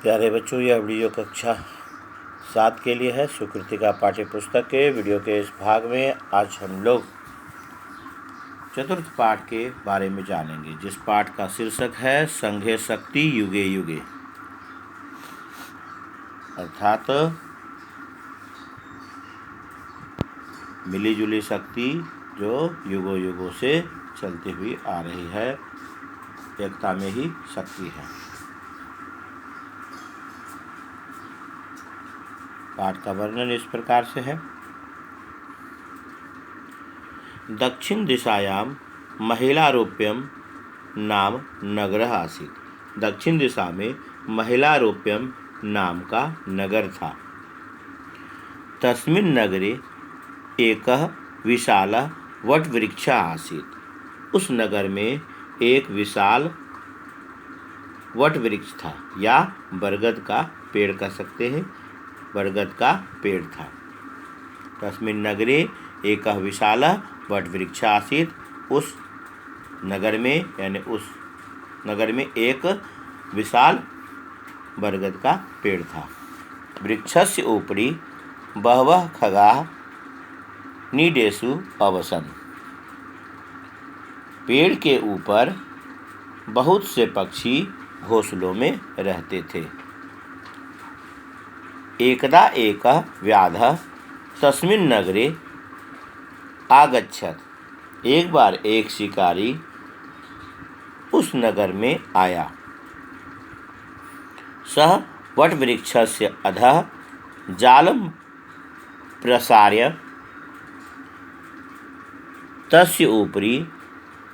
प्यारे बच्चों, यह वीडियो कक्षा 7 के लिए है। सुकृतिका पाठ्य पुस्तक के वीडियो के इस भाग में आज हम लोग चतुर्थ पाठ के बारे में जानेंगे, जिस पाठ का शीर्षक है संघे शक्ति युगे युगे, अर्थात मिली जुली शक्ति जो युगों युगों से चलती हुई आ रही है। एकता में ही शक्ति है। पाठ का वर्णन इस प्रकार से है। दक्षिण दिशायाम महिलारोप्यम नाम नगरः आसीत्। दक्षिण दिशा में महिलारोप्यम नाम का नगर था। तस्मिन् नगरे एकः विशालः वटवृक्षः आसीत्। उस नगर में एक विशाल वटवृक्ष था, या बरगद का पेड़ कह सकते हैं। बरगद का पेड़ था। तस्मिन् नगरे एकः विशालः वटवृक्षः आसीत्। उस नगर में यानी उस नगर में एक विशाल बरगद का पेड़ था। वृक्षस्य उपरि बहवः खगाः नीडेषु अवसन्। पेड़ के ऊपर बहुत से पक्षी घोंसलों में रहते थे। एकदा एकः व्याधः तस्मिन् नगरे आगच्छत्। एक बार एक शिकारी उस नगर में आया। सः वटवृक्षस्य अधः जालं प्रसार्य तस्य उपरि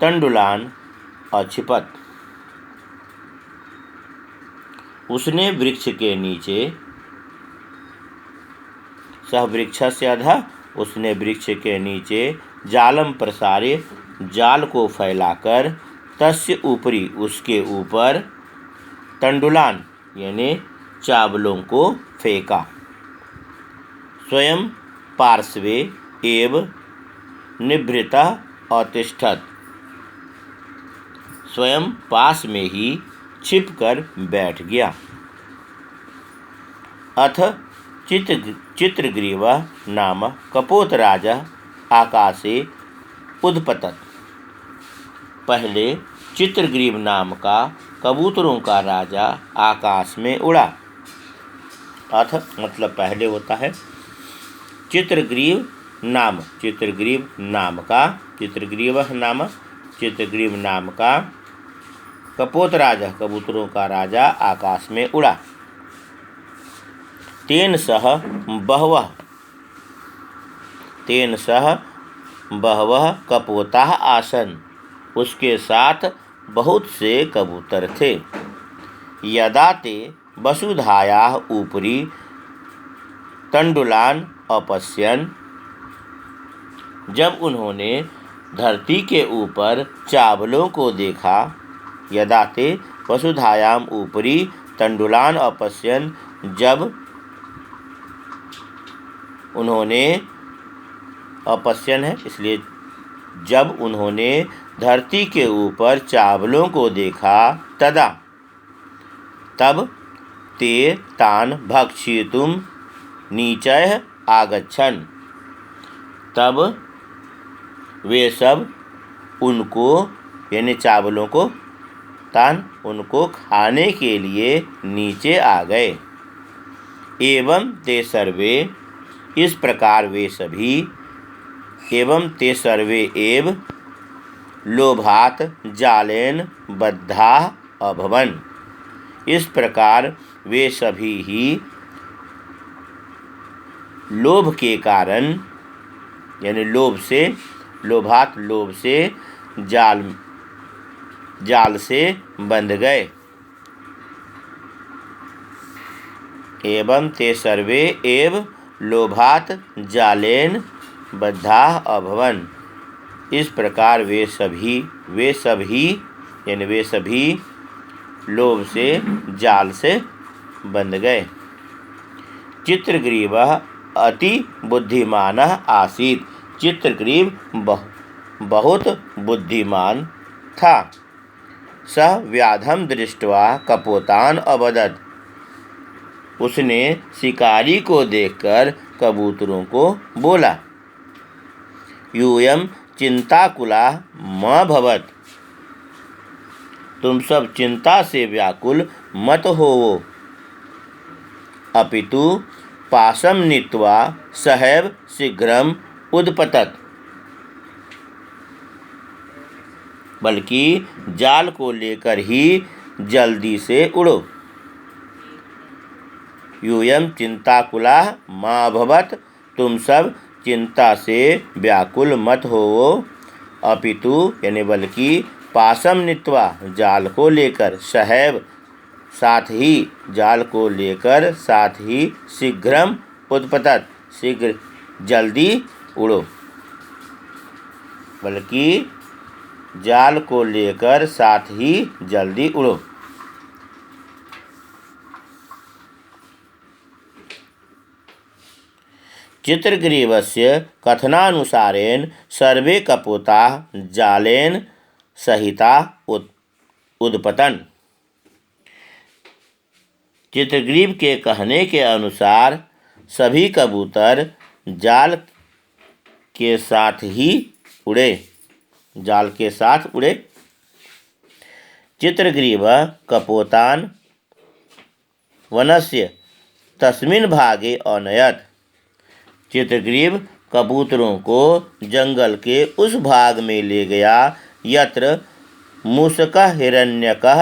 तण्डुलान् अक्षिपत्। उसने वृक्ष के नीचे सह वृक्षस्य अधः उसने वृक्ष के नीचे जालम प्रसार्य जाल को फैलाकर तस्य ऊपरी उसके ऊपर तण्डुलान यानी चावलों को फेंका। स्वयं पार्श्वे एव निभृतः अतिष्ठत्। स्वयं पास में ही छिपकर बैठ गया। अथ चित्रग्रीवः नाम कपोतराजः आकाशे उद्पतत्। पहले चित्रग्रीव नाम का कबूतरों का राजा आकाश में उड़ा। अथ मतलब पहले होता है। चित्रग्रीव नाम का चित्रग्रीव नाम का कपोतराज कबूतरों का राजा आकाश में उड़ा। तेन सह बहवः कपोताः आसन्। उसके साथ बहुत से कबूतर थे। यदा ते वसुधायाः उपरि तण्डुलान् अपश्यन्। जब उन्होंने धरती के ऊपर चावलों को देखा। यदा ते वसुधायाम उपरि तण्डुलान् अपश्यन्। जब उन्होंने अपश्यन है इसलिए जब उन्होंने धरती के ऊपर चावलों को देखा। तब ते तान् भक्षितुं नीचैः आगच्छन्। तब वे सब उनको यानी चावलों को उनको खाने के लिए नीचे आ गए। एवं ते सर्वे इस प्रकार वे सभी एव लोभात् जालेन बद्धाः अभवन्। इस प्रकार वे सभी ही लोभ के कारण यानी लोभ से जाल से बंध गए। एवं ते सर्वे एव लोभात् जालेन बद्धाः अभवन्। इस प्रकार वे सभी लोभ से जाल से बंध गए। चित्रग्रीवः अति बुद्धिमानः आसीत्। चित्रग्रीव बहुत बुद्धिमान था। सः व्याधं दृष्ट्वा कपोतान् अवदत्। उसने शिकारी को देखकर कबूतरों को बोला, यूयं चिंताकुला मा भवत, तुम सब चिंता से व्याकुल मत होवो, अपितु पाशम नीत्वा सहैव शीघ्रम उद्पतत, बल्कि जाल को लेकर ही जल्दी से उड़ो। यूयं चिंताकुला मा भवत, तुम सब चिंता से व्याकुल मत होवो, अपितु यानी बल्कि पाशम नीत्वा जाल को लेकर, सहैव साथ ही, जाल को लेकर साथ ही, शीघ्रम उत्पतत शीघ्र जल्दी उड़ो, बल्कि जाल को लेकर साथ ही जल्दी उड़ो। चित्रग्रीवस्य कथनानुसारेण सर्वे कपोताः जालेन सहिता उद्पतन्। चित्रग्रीव के कहने के अनुसार सभी कबूतर जाल के साथ ही उड़े, जाल के साथ उड़े। चित्रग्रीवः कपोतान् वनस्य तस्मिन् भागे अनयत्। चित्रग्रीव कबूतरों को जंगल के उस भाग में ले गया यत्र मूषकः हिरण्यकः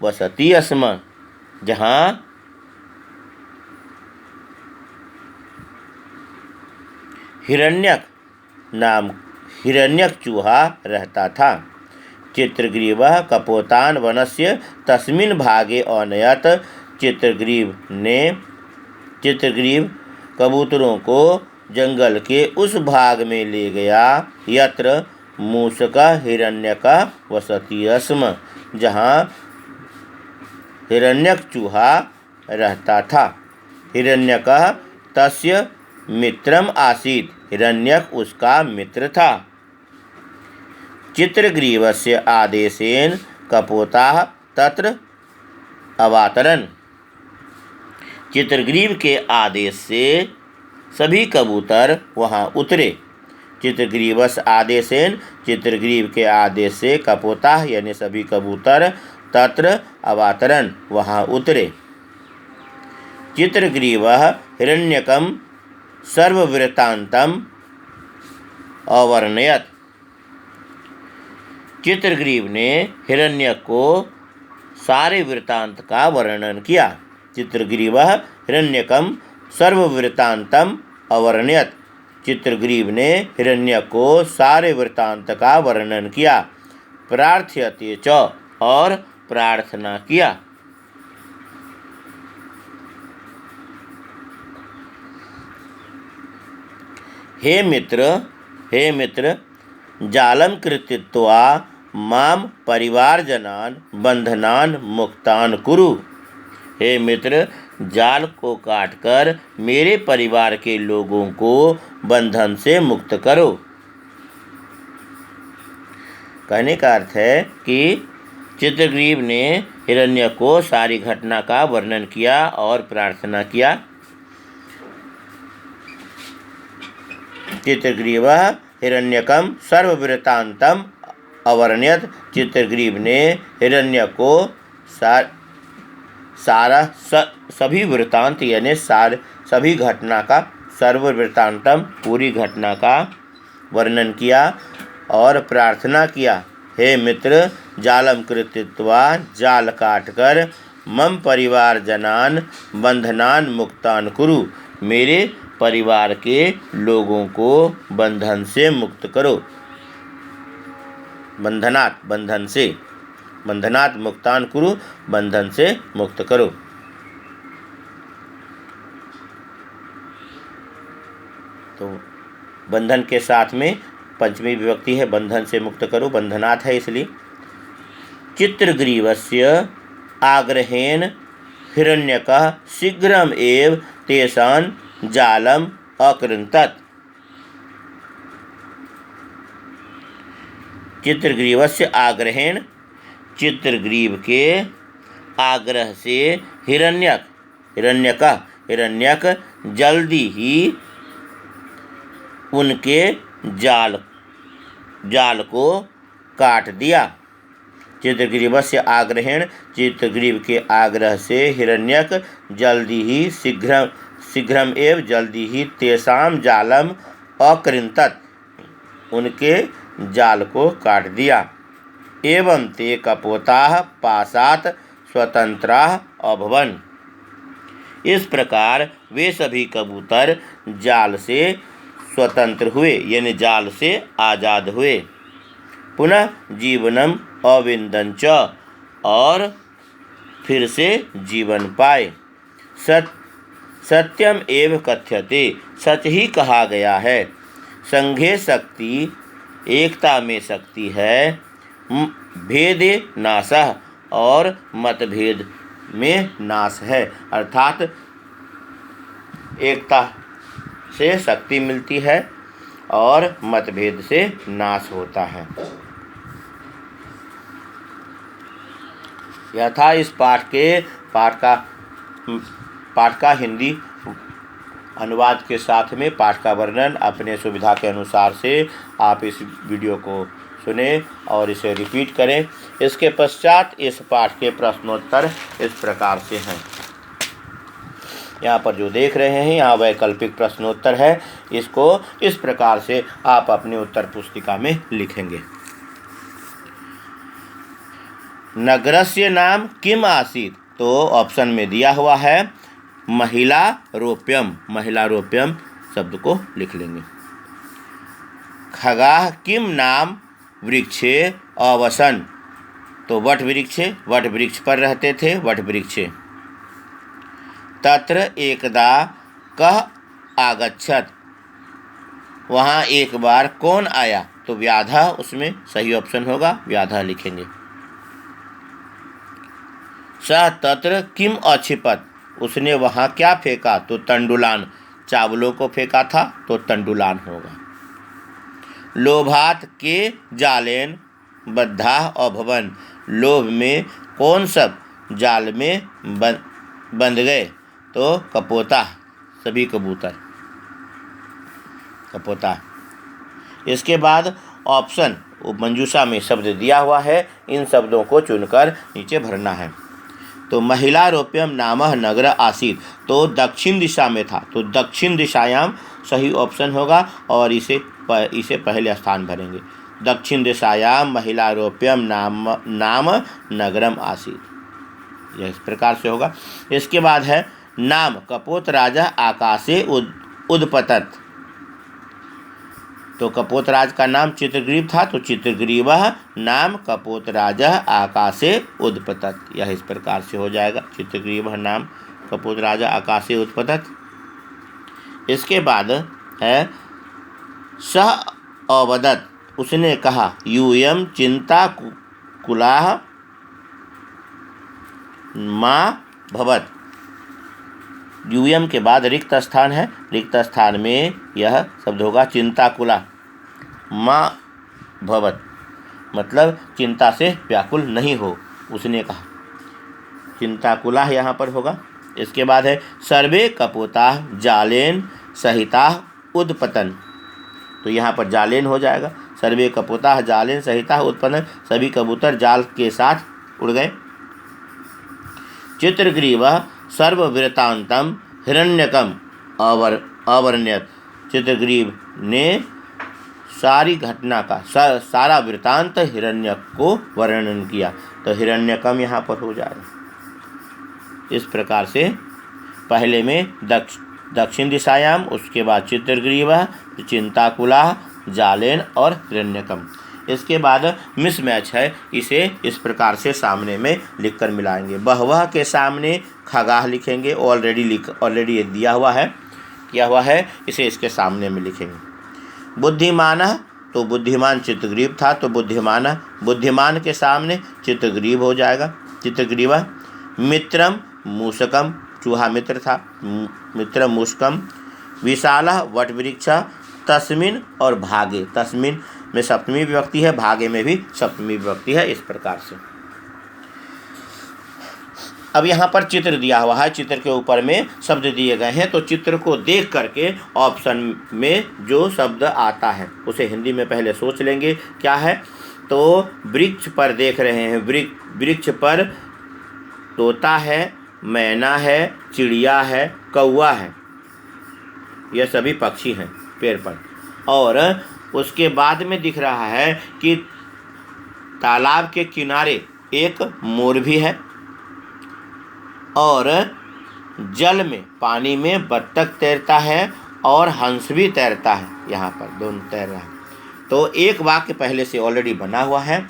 वसति स्म, जहाँ हिरण्यक नाम हिरण्यक चूहा रहता था। चित्रग्रीवः कपोतान् वनस्य तस्मिन् भागे अनयत्। चित्रग्रीव कबूतरों को जंगल के उस भाग में ले गया यत्र मूषकः हिरण्यकः वसति स्म, जहाँ हिरण्यक चूहा रहता था। हिरण्यकः तस्य मित्रम आसीत्, हिरण्यक उसका मित्र था। चित्रग्रीवस्य आदेशेन कपोताः तत्र अवातरन्। चित्रग्रीव के आदेश से सभी कबूतर वहाँ उतरे। चित्रग्रीवस्य आदेशेन, चित्रग्रीव के आदेश से कपोताः यानी सभी कबूतर तत्र अवातरन् वहाँ उतरे। चित्रग्रीवः हिरण्यकं सर्ववृत्तान्तं अवर्णयत्। चित्रग्रीव ने हिरण्यक को सारे वृत्तांत का वर्णन किया। चित्रग्रीवः हिरण्यकं सर्ववृत्तान्तं अवर्णयत्। चित्रग्रीव ने हिरण्यक को सारे वृत्तांत का वर्णन किया। प्रार्थयते च, और प्रार्थना किया। हे मित्र, जालं कृत्वा माम परिवारजनान् बंधनान् मुक्तान् कुरु। हे मित्र, जाल को काटकर मेरे परिवार के लोगों को बंधन से मुक्त करो। कहने का अर्थ है कि चित्रग्रीव ने हिरण्यक को सारी घटना का वर्णन किया और प्रार्थना किया। चित्रग्रीवः हिरण्यकं सर्ववृत्तान्तं अवर्णयत्। चित्रग्रीव ने हिरण्यक को सभी वृत्तांत यानी सभी घटना का, सर्ववृत्तांतम पूरी घटना का वर्णन किया और प्रार्थना किया। हे मित्र, जालम कृत्वा जाल काटकर मम परिवार जनान बंधनान मुक्तान कुरु। मेरे परिवार के लोगों को बंधन से मुक्त करो। बंधनात् मुक्तान कुरु, बंधन से मुक्त करो। तो बंधन के साथ में पंचमी विभक्ति है, बंधन से मुक्त करो, बंधनात् है इसलिए। चित्रग्रीवस्य आग्रहेण हिरण्यकः शीघ्रम एव तेषां जालम अकृन्तत्। चित्रग्रीवस्य आग्रहेण, चित्रग्रीव के आग्रह से हिरण्यक हिरण्यक जल्दी ही उनके जाल को काट दिया। चित्रग्रीवस्य आग्रहेण, चित्रग्रीव के आग्रह से हिरण्यक जल्दी ही शीघ्रम एव जल्दी ही तेषां जालम अकृन्तत, उनके जाल को काट दिया। एवं ते कपोताः पाशात् स्वतंत्राः अभवन्, इस प्रकार वे सभी कबूतर जाल से स्वतंत्र हुए, यानी जाल से आज़ाद हुए। पुनः जीवनम अविन्दञ्च, और फिर से जीवन पाए। सत्यम एव कथ्यते, सच ही कहा गया है। संघे शक्ति, एकता में शक्ति है। भेदे नाशः, और मतभेद में नाश है। अर्थात एकता से शक्ति मिलती है और मतभेद से नाश होता है। यह था इस पाठ का हिंदी अनुवाद के साथ में पाठ का वर्णन। अपने सुविधा के अनुसार से आप इस वीडियो को सुने और इसे रिपीट करें। इसके पश्चात इस पाठ के प्रश्नोत्तर इस प्रकार से हैं। यहाँ पर जो देख रहे हैं, यहाँ वैकल्पिक प्रश्नोत्तर है। इसको इस प्रकार से आप अपनी उत्तर पुस्तिका में लिखेंगे। नगरस्य नाम किम आसीत्, तो ऑप्शन में दिया हुआ है महिला रोप्यम। महिला रोप्यम शब्द को लिख लेंगे। खगाः किम नाम वृक्षे अवसन, तो वट वृक्षे, वट वृक्ष पर रहते थे, वट वृक्षे। तत्र एकदा कः आगच्छत्, वहाँ एक बार कौन आया, तो व्याधा उसमें सही ऑप्शन होगा, व्याधा लिखेंगे। सः तत्र किम अक्षिपत्, उसने वहाँ क्या फेंका, तो तंडुलान, चावलों को फेंका था, तो तंडुलान होगा। लोभात के जालेन बद्धाः अभवन्, लोभ में कौन सब जाल में बंध गए, तो कपोता, सभी कबूतर, कपोता। इसके बाद ऑप्शन मंजूषा में शब्द दिया हुआ है, इन शब्दों को चुनकर नीचे भरना है। तो महिला रोप्यम नामः नगर आसीत्, तो दक्षिण दिशा में था, तो दक्षिण दिशायाम सही ऑप्शन होगा और इसे पहले स्थान भरेंगे। दक्षिण दिशायाम महिला रोप्यम नाम नगरम आसीत्, यह इस प्रकार से होगा। इसके बाद है नाम कपोत राजा आकाशे उद्पतत्, तो कपोत राज का नाम चित्रग्रीव था, तो चित्रग्रीवः नाम कपोत राजा आकाशे उद्पतत्, यह इस प्रकार से हो जाएगा। चित्रग्रीवः नाम कपोत राजा आकाशे उद्पतत्। इसके बाद है सः अवदत्, उसने कहा यूयं चिंता कुलाः मा भवत्, यूयम के बाद रिक्त स्थान है, रिक्त स्थान में यह शब्द होगा चिंताकुला माँ भवत, मतलब चिंता से व्याकुल नहीं हो, उसने कहा, चिंताकुला यहाँ पर होगा। इसके बाद है सर्वे कपोताः जालेन सहिताः उद्पतन्, तो यहाँ पर जालेन हो जाएगा। सर्वे कपोताः जालेन सहिताः उद्पतन्, सभी कबूतर जाल के साथ उड़ गए। चित्रग्रीवः सर्ववृत्तान्तं हिरण्यकम अवर्ण्यत, चित्रग्रीव ने सारी घटना का सारा वृत्तांत हिरण्यक को वर्णन किया, तो हिरण्यकम यहाँ पर हो जाएगा। इस प्रकार से पहले में दक्षिण दिशायाम, उसके बाद चित्रग्रीवः, चिंताकुला, जालेन और हिरण्यकम। इसके बाद मिसमैच है, इसे इस प्रकार से सामने में लिखकर मिलाएंगे। बहवह के सामने खगाह लिखेंगे, ऑलरेडी दिया हुआ है, किया हुआ है, इसे इसके सामने में लिखेंगे। बुद्धिमान, तो बुद्धिमान चित्रग्रीव था, तो बुद्धिमान के सामने चित्रग्रीव हो जाएगा, चित्रग्रीव। मित्रम मूषकम, चूहा मित्र था, मित्रम मूषकम। विशालः वटवृक्ष, तस्मिन और भागे, तस्मिन में सप्तमी विभक्ति है, भागे में भी सप्तमी विभक्ति है, इस प्रकार से। अब यहाँ पर चित्र दिया हुआ है, चित्र के ऊपर में शब्द दिए गए हैं, तो चित्र को देख करके ऑप्शन में जो शब्द आता है उसे हिंदी में पहले सोच लेंगे क्या है। तो वृक्ष पर देख रहे हैं, वृक्ष पर तोता है, मैना है, चिड़िया है, कौवा है, यह सभी पक्षी हैं पेड़ पर। और उसके बाद में दिख रहा है कि तालाब के किनारे एक मोर भी है और जल में, पानी में बत्तख तैरता है और हंस भी तैरता है। यहाँ पर दोनों तैर रहा है। तो एक वाक्य पहले से ऑलरेडी बना हुआ है।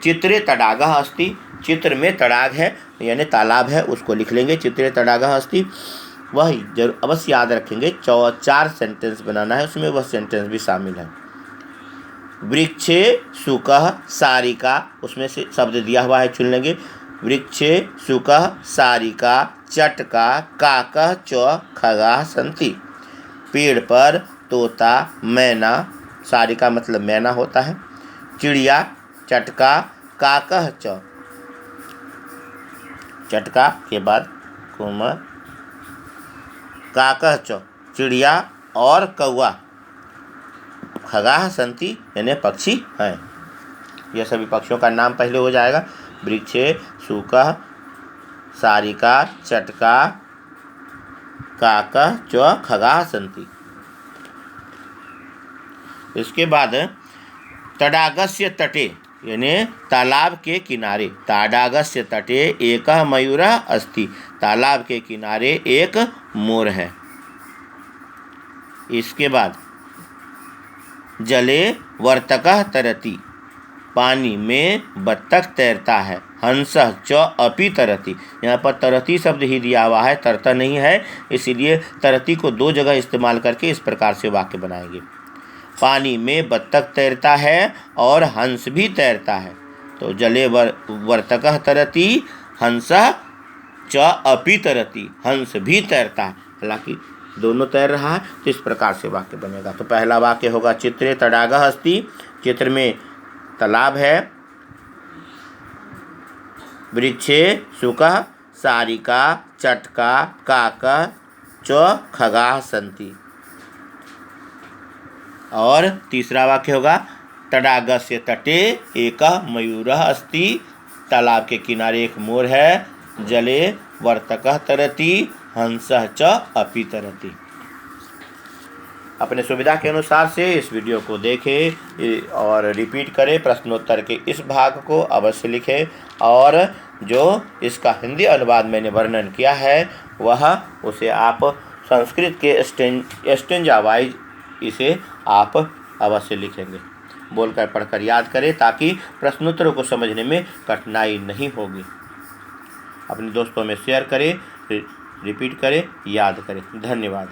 चित्रे तडागः अस्ति, चित्र में तडाग है यानी तालाब है, उसको लिख लेंगे चित्रे तडागः अस्ति। वही जरूर अवश्य याद रखेंगे, 4 सेंटेंस बनाना है, उसमें वह सेंटेंस भी शामिल है। वृक्षे शुकः सारिका, उसमें से शब्द दिया हुआ है, चुन लेंगे। वृक्षे शुकः सारिका चटका काकः च खगाः सन्ति, पेड़ पर तोता, मैना, सारिका मतलब मैना होता है, चिड़िया, चटका, काकः च, चटका के बाद कोमा, काकः च चिड़िया और कौवा, खगाः सन्ति यानी पक्षी हैं। यह सभी पक्षियों का नाम पहले हो जाएगा। वृक्षे शुकः सारिका चटका काकः च खगाः सन्ति। इसके बाद तडागस्य तटे यानी तालाब के किनारे, तडागस्य तटे एकः मयूरः अस्ति, तालाब के किनारे एक मोर है। इसके बाद जले वर्तकः तरति, पानी में बत्तख तैरता है। हंसः च अपि तरति, यहाँ पर तरति शब्द ही दिया हुआ है, तरता नहीं है, इसीलिए तरति को 2 जगह इस्तेमाल करके इस प्रकार से वाक्य बनाएंगे। पानी में बत्तख तैरता है और हंस भी तैरता है। तो जले वर्तकः तरति हंसः च अपि तरति, हंस भी तैरता है, हालांकि दोनों तैर रहा है। तो इस प्रकार से वाक्य बनेगा। तो पहला वाक्य होगा चित्रे तडागः अस्ति, चित्र में तालाब है। वृक्षे शुकः सारिका चटका काकः च खगाः सन्ति। और तीसरा वाक्य होगा तडागस्य तटे एकः मयूरः अस्ति, तालाब के किनारे एक मोर है। जले वर्तकः तरति हंसः च अपि तरति। अपने सुविधा के अनुसार से इस वीडियो को देखें और रिपीट करें। प्रश्नोत्तर के इस भाग को अवश्य लिखें और जो इसका हिंदी अनुवाद मैंने वर्णन किया है वह उसे आप संस्कृत के स्टेंजा वाइज इसे आप अवश्य लिखेंगे। बोलकर पढ़कर याद करें ताकि प्रश्नोत्तरों को समझने में कठिनाई नहीं होगी। अपने दोस्तों में शेयर करें, रिपीट करें, याद करें। धन्यवाद।